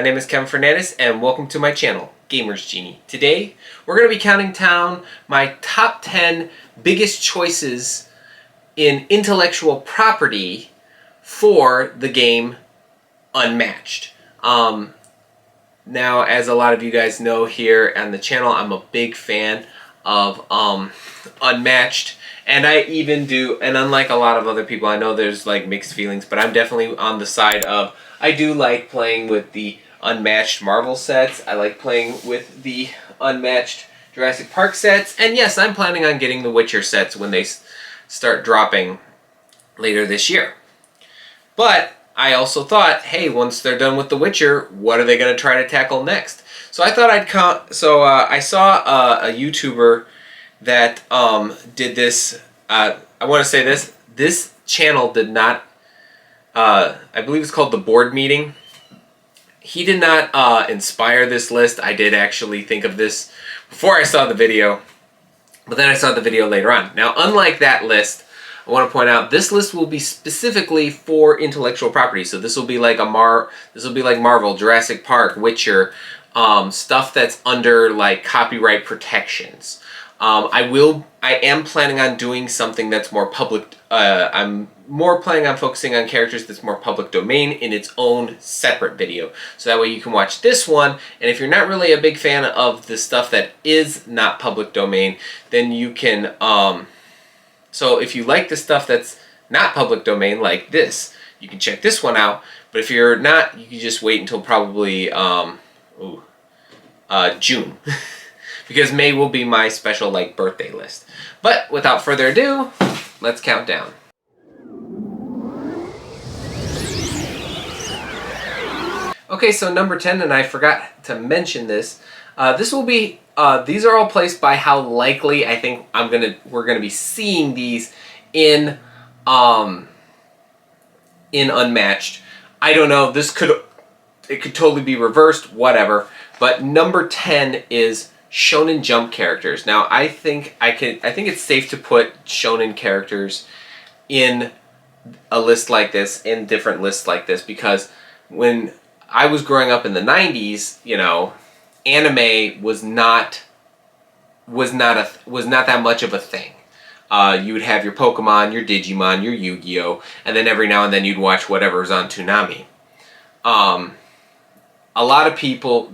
My name is Kevin Fernandez and welcome to my channel, Gamers Genie. Today, we're going to be counting down my top 10 biggest choices in intellectual property for the game Unmatched. Now, as a lot of you guys know here on the channel, I'm a big fan of Unmatched. And I even do, and unlike a lot of other people, I know there's like mixed feelings, but I'm definitely on the side of, I do like playing with the Unmatched Marvel sets. I like playing with the Unmatched Jurassic Park sets. And yes, I'm planning on getting the Witcher sets when they start dropping later this year. But I also thought, hey, once they're done with The Witcher, what are they going to try to tackle next? So I thought I'd count. So I saw a YouTuber that did this. I want to say this. This channel did not. I believe it's called The Board Meeting. He did not inspire this list. I did actually think of this before I saw the video, but then I saw the video later on. Now, unlike that list, I want to point out this list will be specifically for intellectual property. So this will be like Marvel, Jurassic Park, Witcher, stuff that's under like copyright protections. I am planning on doing something that's more public. I'm more planning on focusing on characters that's more public domain in its own separate video. So that way you can watch this one, and if you're not really a big fan of the stuff that is not public domain, then you can, so if you like the stuff that's not public domain like this, you can check this one out. But if you're not, you can just wait until probably June. Because May will be my special like birthday list. But without further ado, let's count down. Okay, so number 10, and I forgot to mention this. This will be these are all placed by how likely I think we're gonna be seeing these in Unmatched. I don't know. It could totally be reversed, whatever. But number 10 is Shonen Jump characters. Now, I think it's safe to put shonen characters in a list like this, in different lists like this, because when I was growing up in the 90s, you know, anime was not that much of a thing. You would have your Pokemon, your Digimon, your Yu-Gi-Oh, and then every now and then you'd watch whatever's on Toonami. A lot of people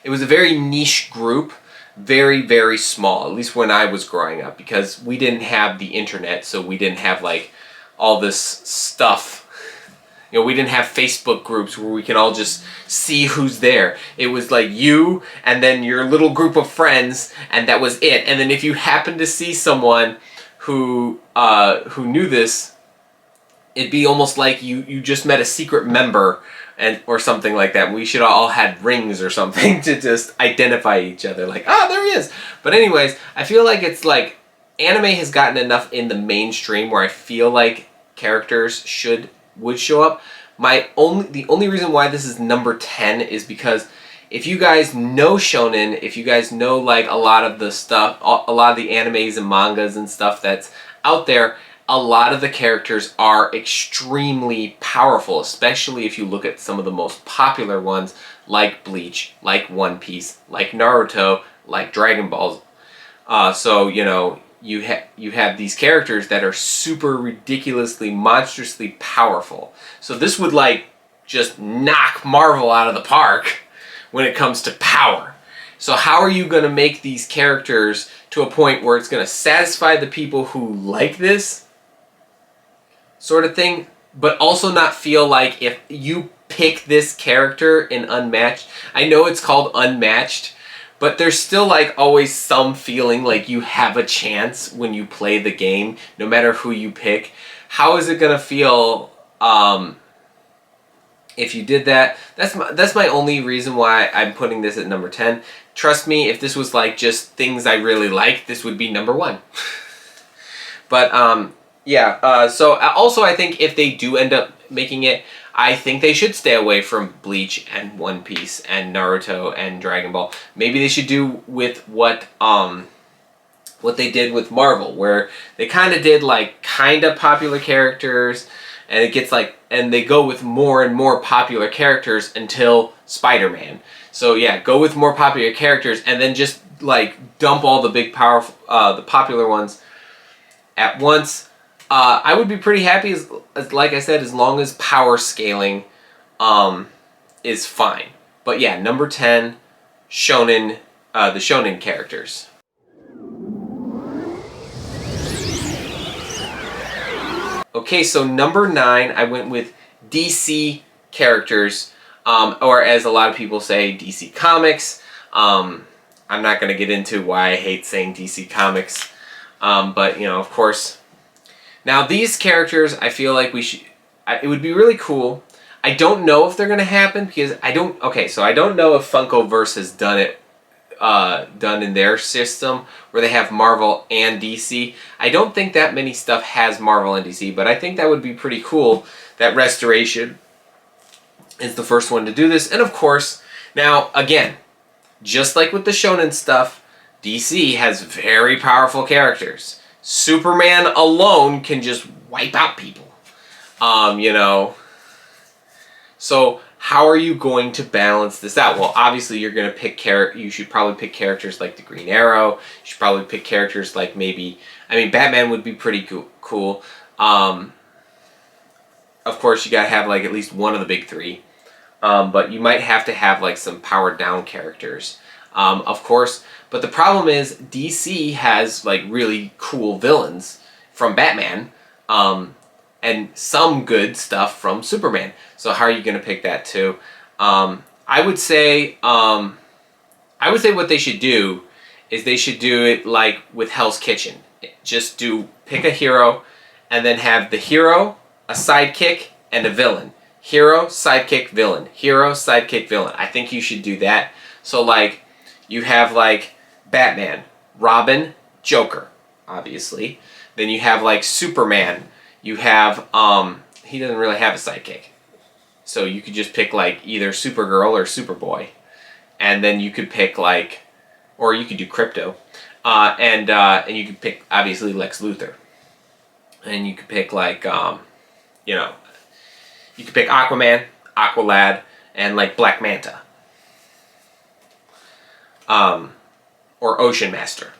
it was a very niche group, very, very small, at least when I was growing up, because we didn't have the internet, so we didn't have like all this stuff. You know, we didn't have Facebook groups where we can all just see who's there. It was like you and then your little group of friends, and that was it. And then if you happened to see someone who knew this, it'd be almost like you just met a secret member or something like that. We should all had rings or something to just identify each other. Like, oh, there he is. But anyways, I feel like it's like anime has gotten enough in the mainstream where I feel like characters would show up. The only reason why this is number 10 is because if you guys know shonen, if you guys know like a lot of the stuff, a lot of the animes and mangas and stuff that's out there, a lot of the characters are extremely powerful, especially if you look at some of the most popular ones like Bleach, like One Piece, like Naruto, like Dragon Ball. So, you know, you have these characters that are super ridiculously, monstrously powerful. So this would like just knock Marvel out of the park when it comes to power. So how are you going to make these characters to a point where it's going to satisfy the people who like this sort of thing, but also not feel like if you pick this character in Unmatched, I know it's called Unmatched, but there's still like always some feeling like you have a chance when you play the game, no matter who you pick. How is it gonna feel if you did that? That's my only reason why I'm putting this at number 10. Trust me, if this was like just things I really like, this would be number 1. But yeah, so also I think if they do end up making it, I think they should stay away from Bleach and One Piece and Naruto and Dragon Ball. Maybe they should do with what they did with Marvel, where they kind of did like kind of popular characters and it gets like, and they go with more and more popular characters until Spider-Man. So yeah, go with more popular characters, and then just like dump all the big powerful, the popular ones at once. I would be pretty happy as like I said, as long as power scaling is fine. But yeah, number 10, shonen, the shonen characters. Okay, so number 9, I went with DC characters, or as a lot of people say, DC Comics. I'm not going to get into why I hate saying DC Comics, but, you know, of course. Now, these characters, I feel like it would be really cool. I don't know if they're going to happen because I don't know if Funkoverse has done it, done in their system where they have Marvel and DC. I don't think that many stuff has Marvel and DC, but I think that would be pretty cool that Restoration is the first one to do this. And of course, now again, just like with the shonen stuff, DC has very powerful characters. Superman alone can just wipe out people. You know. So how are you going to balance this out? Well, obviously you're going to pick you should probably pick characters like the Green Arrow. You should probably pick characters like Batman would be pretty cool. Of course, you got to have like at least one of the big three. But you might have to have like some powered down characters. Of course, but the problem is DC has like really cool villains from Batman. And some good stuff from Superman. So how are you going to pick that too? I would say what they should do is they should do it like with Hell's Kitchen. Just pick a hero, and then have the hero, a sidekick, and a villain. Hero, sidekick, villain. Hero, sidekick, villain. I think you should do that. So like you have like Batman, Robin, Joker, obviously. Then you have like Superman. You have, he doesn't really have a sidekick. So you could just pick like either Supergirl or Superboy. And then you could pick like, or you could do Crypto. And you could pick obviously Lex Luthor. And you could pick like, you know, you could pick Aquaman, Aqualad, and like Black Manta. Or Ocean Master.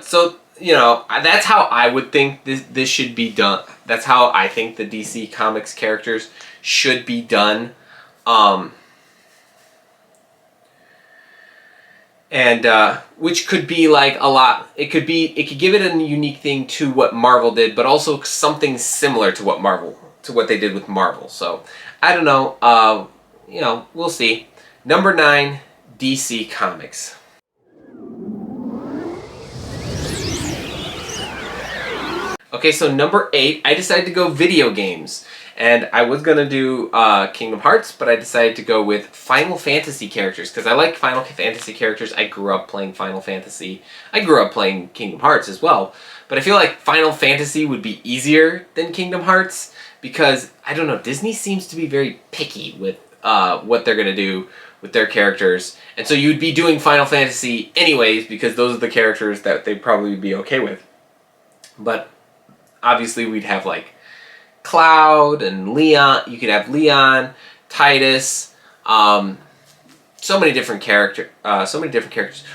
So, you know, that's how I would think this should be done. That's how I think the DC Comics characters should be done. Which could be like a lot. It could give it a unique thing to what Marvel did, but also something similar to what they did with Marvel. So, I don't know. You know, we'll see. Number 9, DC Comics. Okay, so number 8, I decided to go video games. And I was going to do Kingdom Hearts, but I decided to go with Final Fantasy characters, because I like Final Fantasy characters. I grew up playing Final Fantasy. I grew up playing Kingdom Hearts as well. But I feel like Final Fantasy would be easier than Kingdom Hearts, because, I don't know, Disney seems to be very picky with what they're going to do with their characters. And so you'd be doing Final Fantasy anyways, because those are the characters that they'd probably be okay with. But obviously we'd have like Cloud and Leon. You could have Leon, Titus, so many different characters.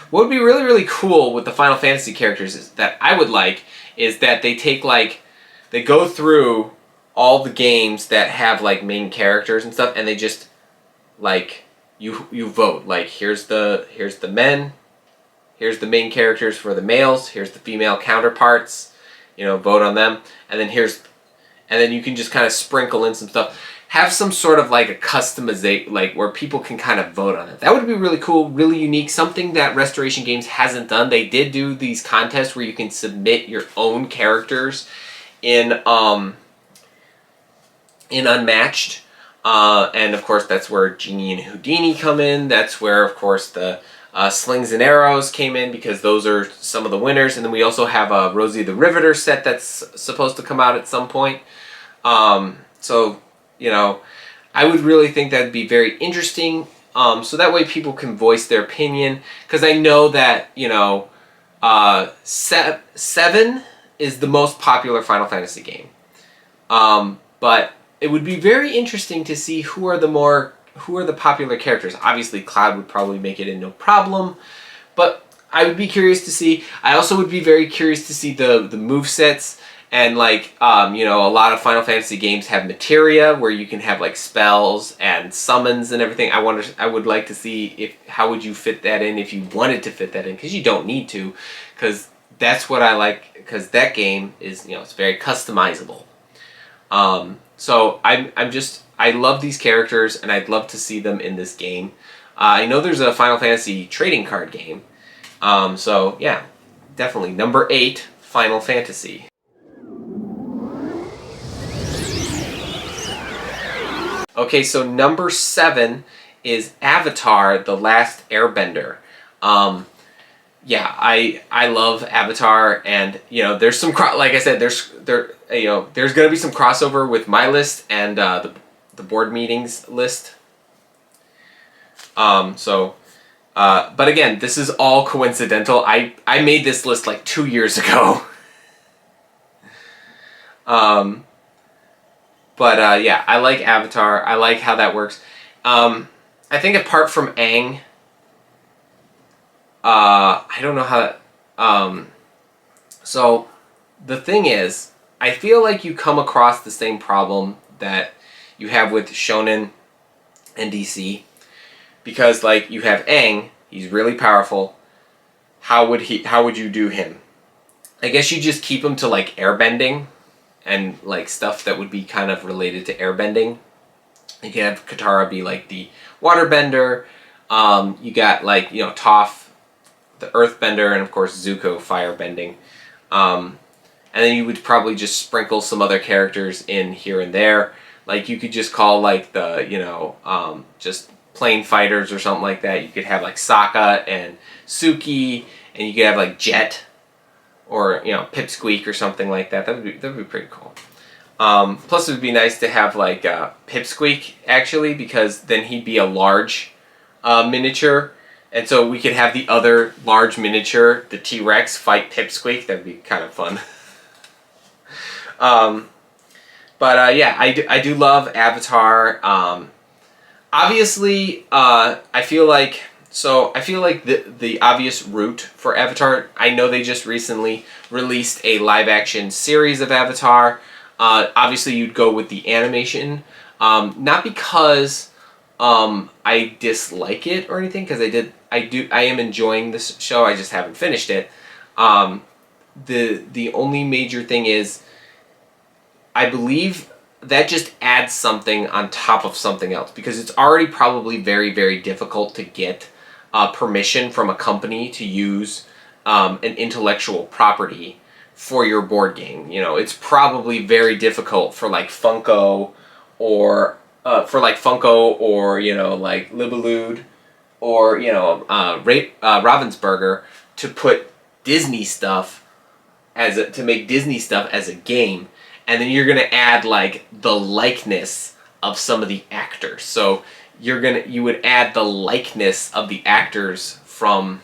What would be really, really cool with the Final Fantasy characters is that I would like is that they go through all the games that have like main characters and stuff, and they just like you vote. Like here's the men, here's the main characters for the males, here's the female counterparts. You know, vote on them, and then you can just kind of sprinkle in some stuff. Have some sort of like a customization, like where people can kind of vote on it. That would be really cool, really unique. Something that Restoration Games hasn't done. They did do these contests where you can submit your own characters in Unmatched, and of course that's where Genie and Houdini come in. That's where, of course, the Slings and Arrows came in, because those are some of the winners. And then we also have a Rosie the Riveter set that's supposed to come out at some point. So, you know, I would really think that'd be very interesting. So that way people can voice their opinion. Because I know that, you know, 7 is the most popular Final Fantasy game. but it would be very interesting to see who are the popular characters. Obviously, Cloud would probably make it in no problem, but I would be curious to see. I also would be very curious to see the movesets. And like, you know, a lot of Final Fantasy games have materia where you can have like spells and summons and everything. I would like to see how would you fit that in if you wanted to fit that in, because you don't need to, because that's what I like, because that game is, you know, it's very customizable. So I love these characters and I'd love to see them in this game. I know there's a Final Fantasy trading card game. So yeah, definitely number 8, Final Fantasy. Okay, so number 7 is Avatar: The Last Airbender. Yeah, I love Avatar, and you know, there's some like I said, there's gonna be some crossover with my list and the board meetings list. But again, this is all coincidental. I made this list like 2 years ago. Yeah, I like Avatar. I like how that works. I think apart from Aang, I don't know how. So the thing is, I feel like you come across the same problem that you have with Shonen and DC, because like you have Aang, he's really powerful. How would you do him? I guess you just keep him to like airbending and like stuff that would be kind of related to airbending. You can have Katara be like the waterbender. You got like, you know, Toph, the earthbender, and of course Zuko, firebending. And then you would probably just sprinkle some other characters in here and there. Like you could just call like the, you know, just plane fighters or something like that. You could have like Sokka and Suki, and you could have like Jet, or you know, Pipsqueak or something like that. That would be pretty cool. Plus, it would be nice to have like Pipsqueak actually, because then he'd be a large miniature, and so we could have the other large miniature, the T-Rex, fight Pipsqueak. That'd be kind of fun. Yeah, I do love Avatar. Obviously, I feel like the obvious route for Avatar, I know they just recently released a live action series of Avatar. Obviously you'd go with the animation, not because I dislike it or anything, because I am enjoying this show. I just haven't finished it. The only major thing is, I believe that just adds something on top of something else, because it's already probably very, very difficult to get permission from a company to use an intellectual property for your board game. You know, it's probably very difficult for like Funko, or you know, like Libellude, or you know, Ravensburger, to put Disney stuff to make Disney stuff as a game. And then you're gonna add like the likeness of some of the actors. So you would add the likeness of the actors from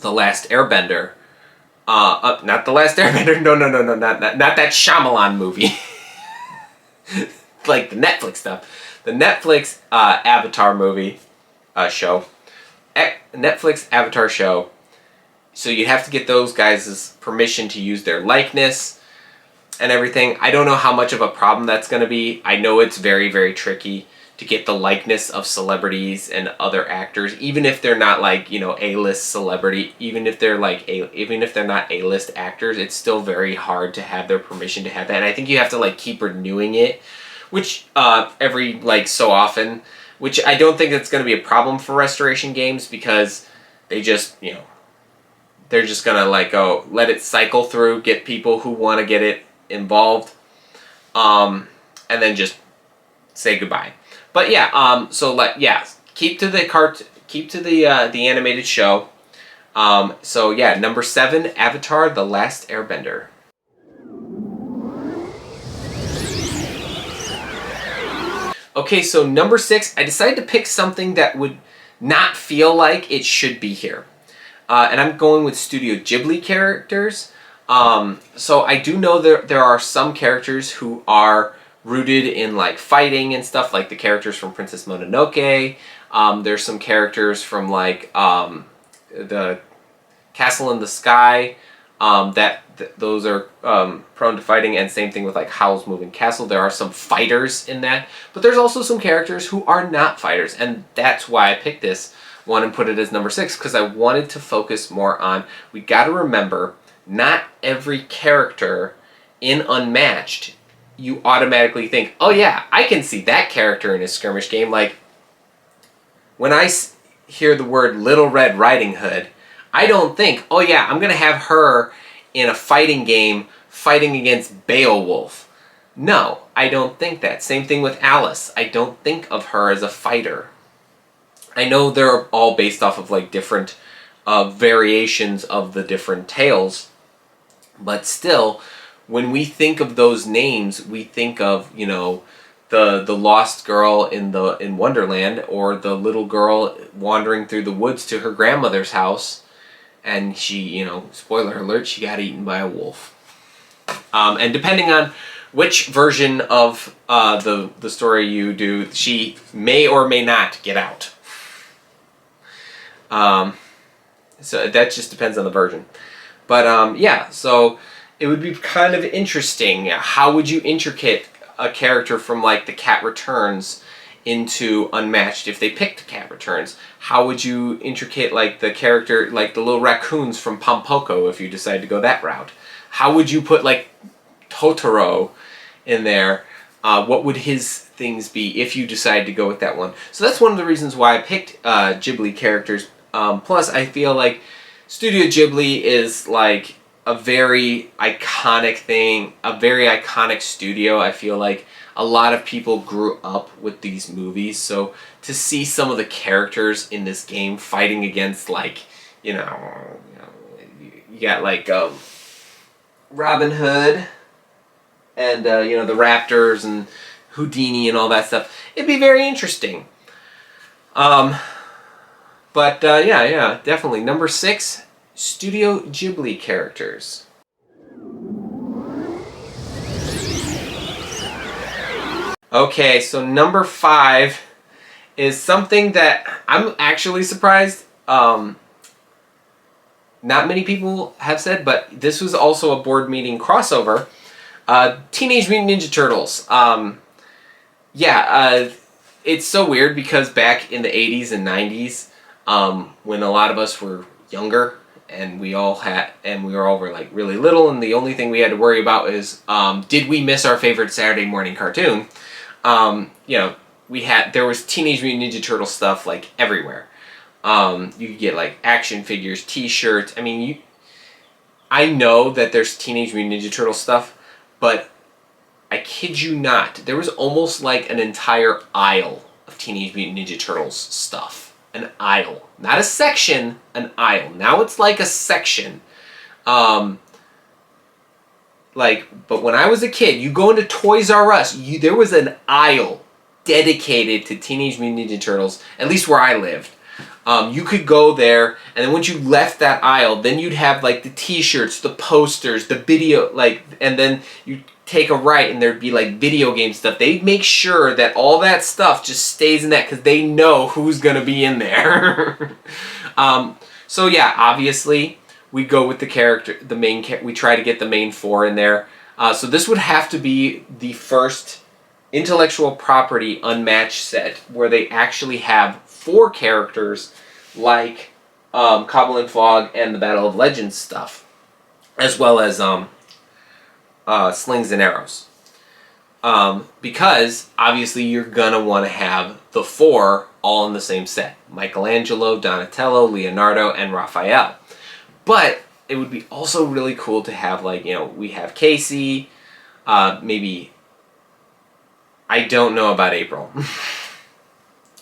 The Last Airbender. Not The Last Airbender. No, not that Shyamalan movie. Like the Netflix stuff. The Netflix Avatar movie show. Netflix Avatar show. So you'd have to get those guys' permission to use their likeness and everything. I don't know how much of a problem that's going to be. I know it's very, very tricky to get the likeness of celebrities and other actors, even if they're not like, you know, A-list celebrity, even if they're not A-list actors, it's still very hard to have their permission to have that. And I think you have to like keep renewing it, which every like so often, which I don't think that's going to be a problem for restoration games, because they just, you know, they're just going to like go let it cycle through, get people who want to get it involved, and then just say goodbye. But yeah, keep to the animated show. So yeah, number 7, Avatar: The Last Airbender. Okay, so number 6, I decided to pick something that would not feel like it should be here, and I'm going with Studio Ghibli characters. So I do know there are some characters who are rooted in like fighting and stuff, like the characters from Princess Mononoke. There's some characters from like the Castle in the Sky, those are prone to fighting, and same thing with like Howl's Moving Castle. There are some fighters in that, but there's also some characters who are not fighters, and that's why I picked this one and put it as number 6, because I wanted to focus more on, we got to remember, not every character in Unmatched you automatically think, oh yeah, I can see that character in a skirmish game. Like, when I hear the word Little Red Riding Hood, I don't think, oh yeah, I'm going to have her in a fighting game fighting against Beowulf. No, I don't think that. Same thing with Alice. I don't think of her as a fighter. I know they're all based off of like different variations of the different tales, but still, when we think of those names, we think of, you know, the lost girl in Wonderland, or the little girl wandering through the woods to her grandmother's house, and she, you know, spoiler alert, she got eaten by a wolf. And depending on which version of the story you do, she may or may not get out. So that just depends on the version. But yeah, so it would be kind of interesting. How would you intricate a character from like The Cat Returns into Unmatched if they picked Cat Returns? How would you intricate like the character, like the little raccoons from Pompoko if you decide to go that route? How would you put like Totoro in there? What would his things be if you decide to go with that one? So that's one of the reasons why I picked Ghibli characters. Plus, I feel like Studio Ghibli is like a very iconic thing, a very iconic studio. I feel like a lot of people grew up with these movies, so to see some of the characters in this game fighting against, like, you got like Robin Hood and the Raptors and Houdini and all that stuff, it'd be very interesting. But yeah, definitely number 6. Studio Ghibli characters. Okay, so number 5 is something that I'm actually surprised not many people have said, but this was also a board meeting crossover. Teenage Mutant Ninja Turtles. It's so weird because back in the 80s and 90s, when a lot of us were younger, and we were all like really little, and the only thing we had to worry about is did we miss our favorite Saturday morning cartoon? There was Teenage Mutant Ninja Turtle stuff like everywhere. You could get like action figures, T-shirts. I mean, I know that there's Teenage Mutant Ninja Turtle stuff, but I kid you not, there was almost like an entire aisle of Teenage Mutant Ninja Turtles stuff. An aisle. Not a section, an aisle. Now it's like a section. But when I was a kid, you go into Toys R Us, there was an aisle dedicated to Teenage Mutant Ninja Turtles, at least where I lived. You could go there, and then once you left that aisle, then you'd have like the T-shirts, the posters, the video, and then you take a right, and there'd be like video game stuff. They'd make sure that all that stuff just stays in that because they know who's gonna be in there. So yeah, obviously we go with the character, we try to get the main 4 in there. So this would have to be the first intellectual property Unmatched set where they actually have 4 characters like Cobble and Fog and the Battle of Legends stuff, as well as Slings and Arrows. Because obviously you're gonna want to have the 4 all in the same set: Michelangelo, Donatello, Leonardo, and Raphael. But it would be also really cool to have, like, we have Casey, maybe, I don't know about April,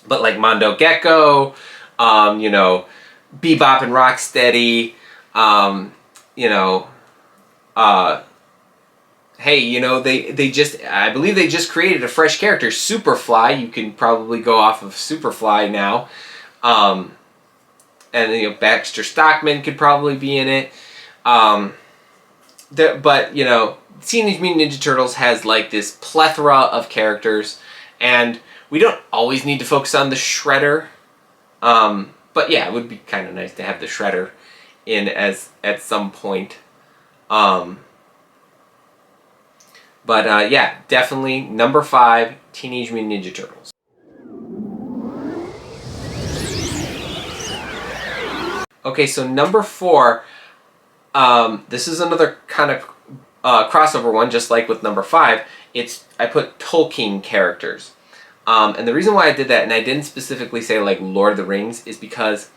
but like Mondo Gecko, Bebop and Rocksteady, I believe they just created a fresh character, Superfly. You can probably go off of Superfly now. And Baxter Stockman could probably be in it. Teenage Mutant Ninja Turtles has like this plethora of characters, and we don't always need to focus on the Shredder. But yeah, it would be kind of nice to have the Shredder in as at some point. But yeah, definitely number 5, Teenage Mutant Ninja Turtles. Okay, so number 4, this is another kind of crossover one, just like with number 5. I put Tolkien characters. And the reason why I did that, and I didn't specifically say like Lord of the Rings, is because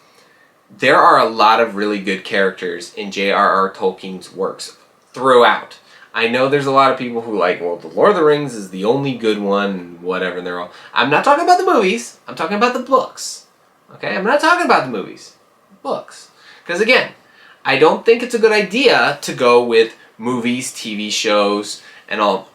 there are a lot of really good characters in J.R.R. Tolkien's works throughout. I know there's a lot of people who like, well, the Lord of the Rings is the only good one, whatever, and they're all... I'm not talking about the movies. I'm talking about the books. Okay? I'm not talking about the movies. Books. Because again, I don't think it's a good idea to go with movies, TV shows, and all...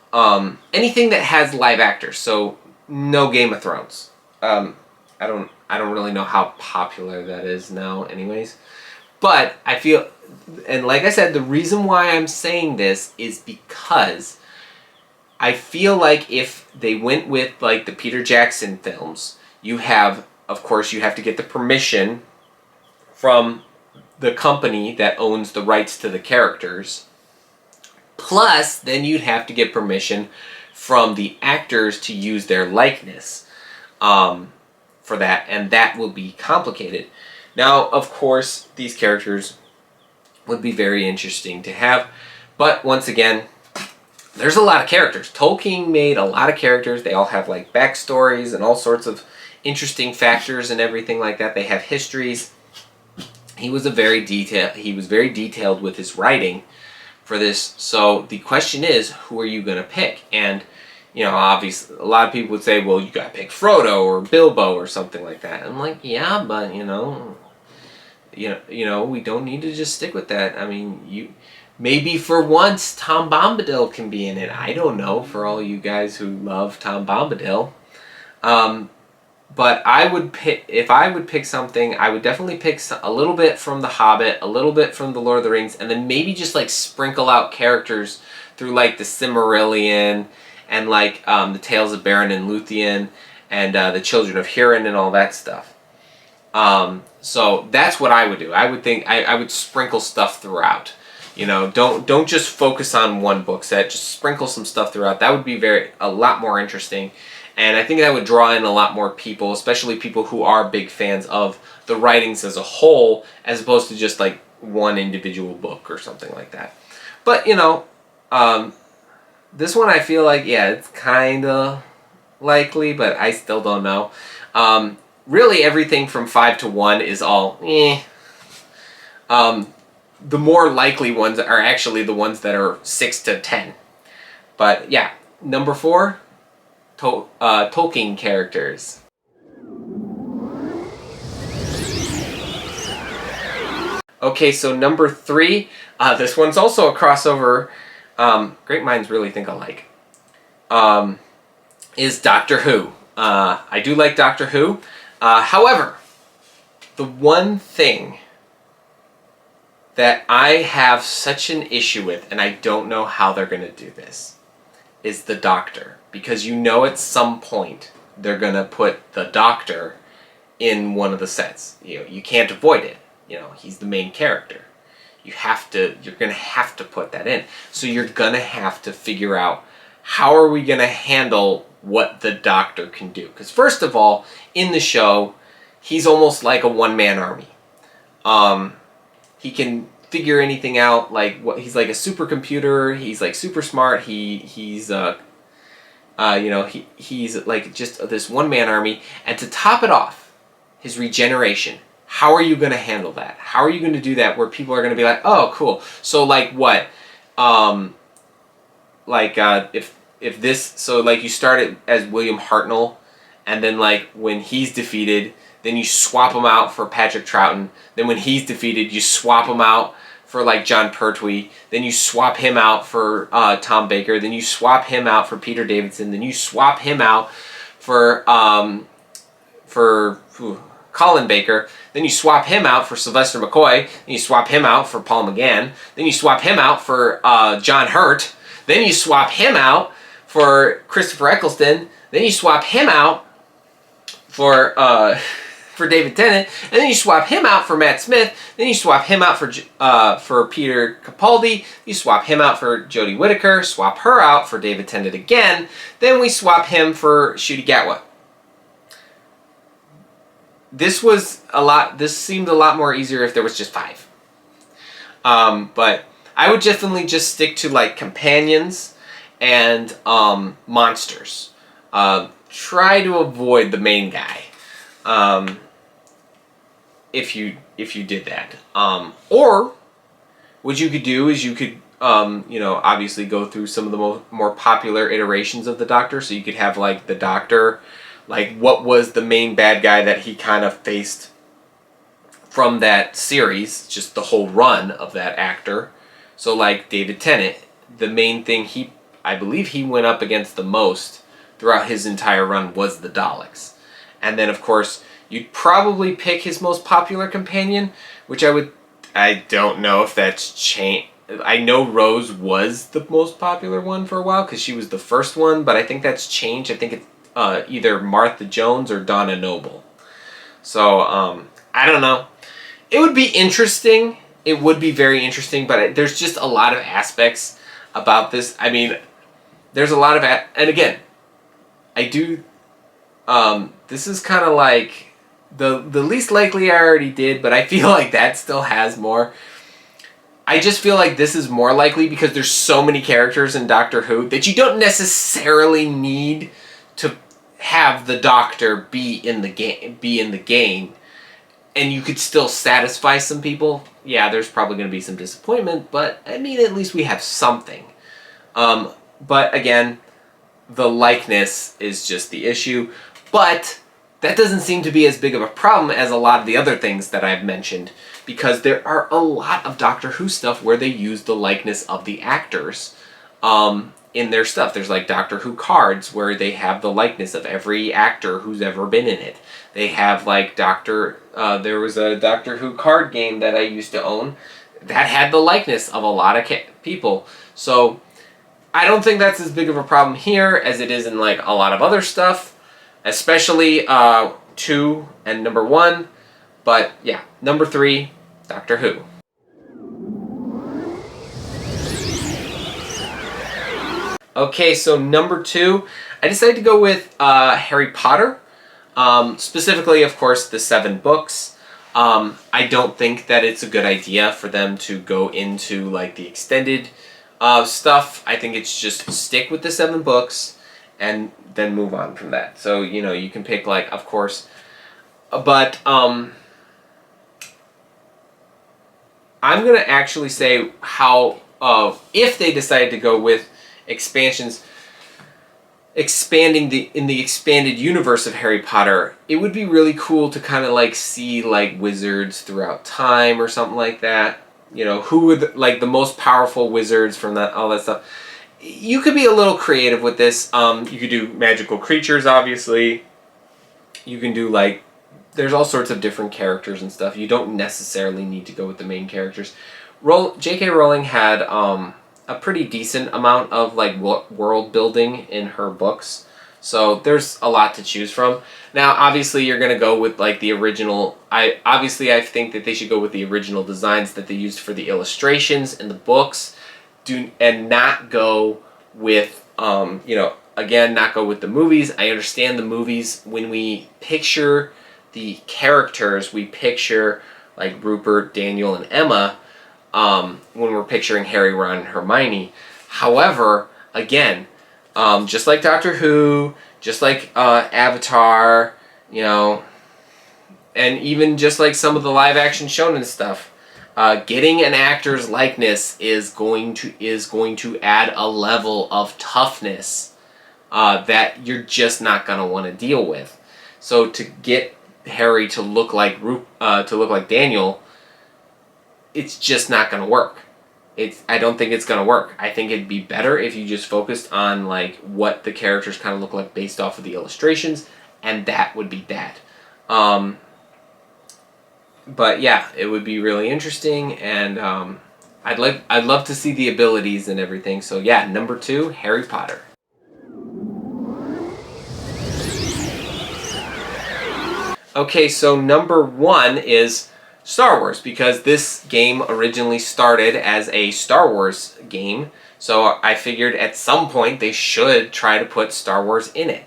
anything that has live actors. So, no Game of Thrones. I don't really know how popular that is now anyways. But I feel, and like I said, the reason why I'm saying this is because I feel like if they went with like the Peter Jackson films, of course you have to get the permission from the company that owns the rights to the characters. Plus, then you'd have to get permission from the actors to use their likeness for that, and that will be complicated. Now, of course, these characters would be very interesting to have, but once again, there's a lot of characters. Tolkien made a lot of characters. They all have like backstories and all sorts of interesting factors and everything like that. They have histories. He was very detailed with his writing for this. So the question is, who are you going to pick? And obviously, a lot of people would say, well, you got to pick Frodo or Bilbo or something like that. I'm like, yeah, but we don't need to just stick with that. I mean, maybe for once Tom Bombadil can be in it. I don't know, for all you guys who love Tom Bombadil. But if I would pick something, I would definitely pick a little bit from The Hobbit, a little bit from The Lord of the Rings, and then maybe just like sprinkle out characters through like the Silmarillion and like the Tales of Beren and Luthien and the Children of Hurin and all that stuff. So that's what I would do. I would think I would sprinkle stuff throughout. Don't just focus on one book set. Just sprinkle some stuff throughout. That would be a lot more interesting. And I think that would draw in a lot more people, especially people who are big fans of the writings as a whole, as opposed to just like one individual book or something like that. But, this one I feel like, yeah, it's kind of likely, but I still don't know. Really, everything from 5 to 1 is all, eh. The more likely ones are actually the ones that are 6 to 10. But yeah, number 4, Tolkien characters. Okay, so number 3, this one's also a crossover. Great minds really think alike. Is Doctor Who. I do like Doctor Who. However, the one thing that I have such an issue with, and I don't know how they're going to do this, is the Doctor. Because at some point they're going to put the Doctor in one of the sets. You can't avoid it. He's the main character. You're going to have to put that in. So you're going to have to figure out, how are we going to handle what the Doctor can do? Because first of all, in the show, he's almost like a one-man army. He can figure anything out. He's like a supercomputer. He's like super smart. He's like just this one-man army. And to top it off, his regeneration. How are you going to handle that? How are you going to do that where people are going to be like, oh, cool. So like what? If this, so like you start it as William Hartnell, and then like when he's defeated, then you swap him out for Patrick Troughton. Then when he's defeated, you swap him out for like John Pertwee. Then you swap him out for Tom Baker. Then you swap him out for Peter Davidson. Then you swap him out for Colin Baker. Then you swap him out for Sylvester McCoy. Then you swap him out for Paul McGann. Then you swap him out for John Hurt. Then you swap him out for Christopher Eccleston. Then you swap him out for for David Tennant, and then you swap him out for Matt Smith. Then you swap him out for Peter Capaldi. You swap him out for Jodie Whittaker. Swap her out for David Tennant again. Then we swap him for Ncuti Gatwa. This seemed a lot more easier if there was just 5. But I would definitely just stick to like companions and monsters. Try to avoid the main guy. If you did that. Or what you could do is you could obviously go through some of the more popular iterations of the Doctor. So you could have like the Doctor, like what was the main bad guy that he kind of faced from that series, just the whole run of that actor. So like David Tennant, the main thing I believe he went up against the most throughout his entire run was the Daleks. And then of course you'd probably pick his most popular companion, which I don't know if that's changed. I know Rose was the most popular one for a while because she was the first one, but I think that's changed. I think it's either Martha Jones or Donna Noble. So, I don't know. It would be interesting. It would be very interesting, but there's just a lot of aspects about this. I mean, there's a lot of... And again, I do... this is kind of like... The least likely I already did, but I feel like that still has more. I just feel like this is more likely because there's so many characters in Doctor Who that you don't necessarily need to have the Doctor be in the game, and you could still satisfy some people. Yeah, there's probably going to be some disappointment, but I mean, at least we have something. But again, the likeness is just the issue. But that doesn't seem to be as big of a problem as a lot of the other things that I've mentioned, because there are a lot of Doctor Who stuff where they use the likeness of the actors in their stuff. There's like Doctor Who cards where they have the likeness of every actor who's ever been in it. They have like there was a Doctor Who card game that I used to own that had the likeness of a lot of people. So I don't think that's as big of a problem here as it is in like a lot of other stuff, especially 2 and number 1. But yeah, number 3, Doctor Who. Okay, so number 2, I decided to go with Harry Potter. Specifically, of course, the 7 books. I don't think that it's a good idea for them to go into like the extended stuff. I think it's just stick with the 7 books and then move on from that. So, you can pick like, of course, but I'm going to actually say how, if they decide to go with expansions, expanding in the expanded universe of Harry Potter, it would be really cool to kind of like see like wizards throughout time or something like that. Who would like the most powerful wizards from all that stuff. You could be a little creative with this. You could do magical creatures, obviously. You can do like, there's all sorts of different characters and stuff. You don't necessarily need to go with the main characters. J.K. Rowling had a pretty decent amount of like world building in her books, so there's a lot to choose from. Now, obviously, you're gonna go with like the original. I think that they should go with the original designs that they used for the illustrations in the books, and not go with again, not go with the movies. I understand the movies, when we picture the characters, we picture like Rupert, Daniel, and Emma. When we're picturing Harry, Ron, and Hermione. However, again, just like Doctor Who, just like Avatar, and even just like some of the live-action shonen stuff, getting an actor's likeness is going to add a level of toughness that you're just not going to want to deal with. So to get Harry to look like Daniel, it's just not going to work. I don't think it's going to work. I think it'd be better if you just focused on like what the characters kind of look like based off of the illustrations, and that would be that. But yeah, it would be really interesting, and I'd love to see the abilities and everything. So yeah, number 2, Harry Potter. Okay, so number 1 is Star Wars, because this game originally started as a Star Wars game. So I figured at some point they should try to put Star Wars in it.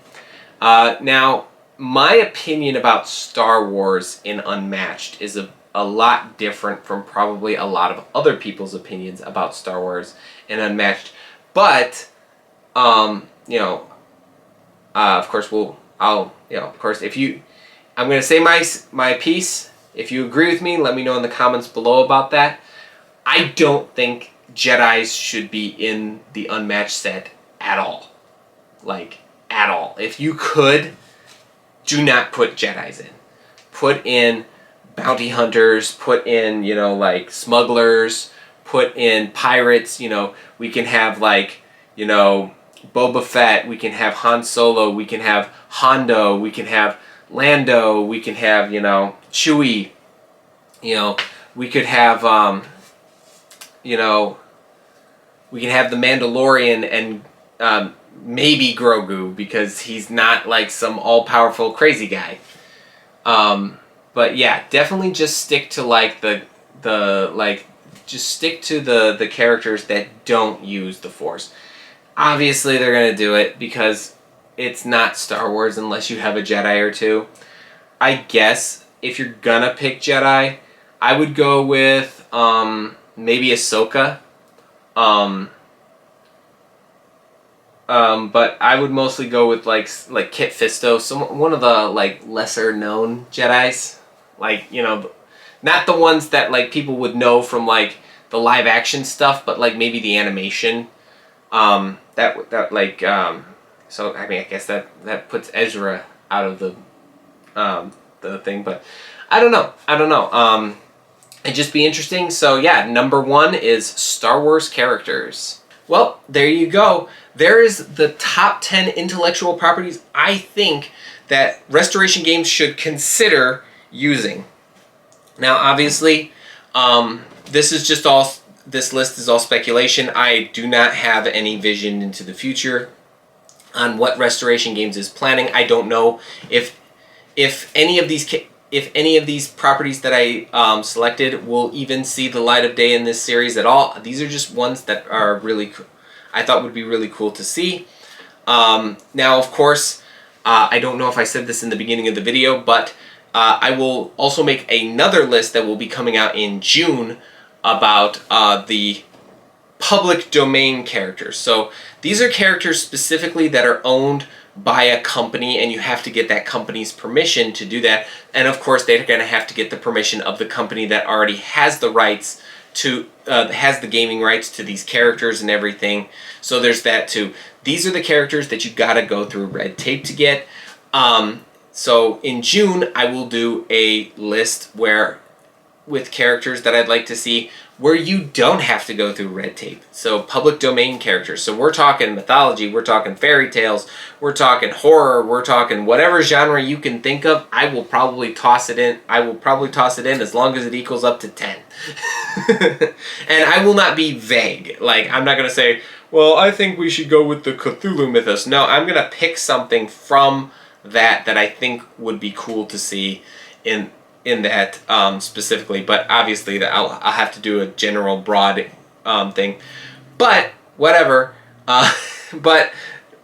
Now, my opinion about Star Wars in Unmatched is a lot different from probably a lot of other people's opinions about Star Wars in Unmatched. But, you know, of course, of course, I'm going to say my piece. If you agree with me, let me know in the comments below about that. I don't think Jedis should be in the Unmatched set at all. Like, at all. If you could, do not put Jedis in. Put in bounty hunters, put in, like smugglers, put in pirates, we can have like, Boba Fett, we can have Han Solo, we can have Hondo, we can have Lando, we can have, Chewie, we could have, we can have the Mandalorian and maybe Grogu, because he's not like some all-powerful crazy guy. But yeah, definitely just stick to like just stick to the characters that don't use the Force. Obviously they're gonna do it because it's not Star Wars unless you have a Jedi or two. I guess if you're gonna pick Jedi, I would go with maybe Ahsoka. But I would mostly go with like Kit Fisto, one of the like lesser known Jedis, like not the ones that like people would know from like the live action stuff, but like maybe the animation. So I mean I guess that puts Ezra out of the thing, but I don't know. It'd just be interesting. So yeah, number 1 is Star Wars characters. Well, there you go. There is the top 10 intellectual properties I think that Restoration Games should consider using. Now, obviously, this list is all speculation. I do not have any vision into the future on what Restoration Games is planning. I don't know if any of these properties that I selected will even see the light of day in this series at all. These are just ones that are I thought would be really cool to see. Now, of course, I don't know if I said this in the beginning of the video, but I will also make another list that will be coming out in June about the public domain characters. So these are characters specifically that are owned by a company, and you have to get that company's permission to do that. And of course, they're going to have to get the permission of the company that already has the rights to has the gaming rights to these characters and everything. So there's that too. These are the characters that you got to go through red tape to get. So in June, I will do a list with characters that I'd like to see where you don't have to go through red tape. So public domain characters. So we're talking mythology, we're talking fairy tales, we're talking horror, we're talking whatever genre you can think of. I will probably toss it in. As long as it equals up to 10. And I will not be vague. Like, I'm not going to say, well, I think we should go with the Cthulhu mythos. No, I'm going to pick something from that I think would be cool to see in that specifically, but obviously I'll have to do a general broad thing. But whatever. But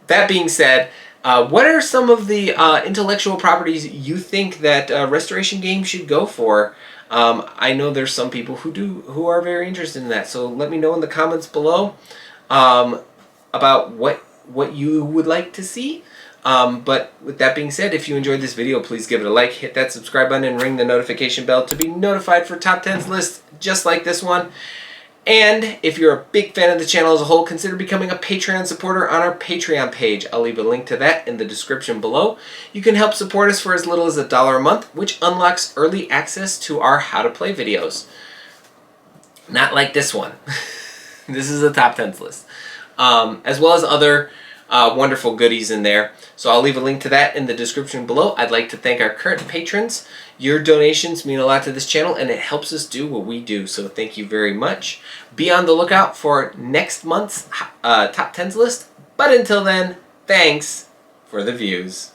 that being said, what are some of the intellectual properties you think that Restoration Games should go for? I know there's some people who are very interested in that. So let me know in the comments below about what you would like to see. But with that being said, if you enjoyed this video, please give it a like, hit that subscribe button, and ring the notification bell to be notified for top 10s lists just like this one. And if you're a big fan of the channel as a whole, consider becoming a Patreon supporter on our Patreon page. I'll leave a link to that in the description below. You can help support us for as little as $1 a month, which unlocks early access to our How to Play videos. Not like this one. This is a top 10s list. As well as other wonderful goodies in there. So I'll leave a link to that in the description below. I'd like to thank our current patrons. Your donations mean a lot to this channel, and it helps us do what we do. So thank you very much. Be on the lookout for next month's top 10s list. But until then, thanks for the views.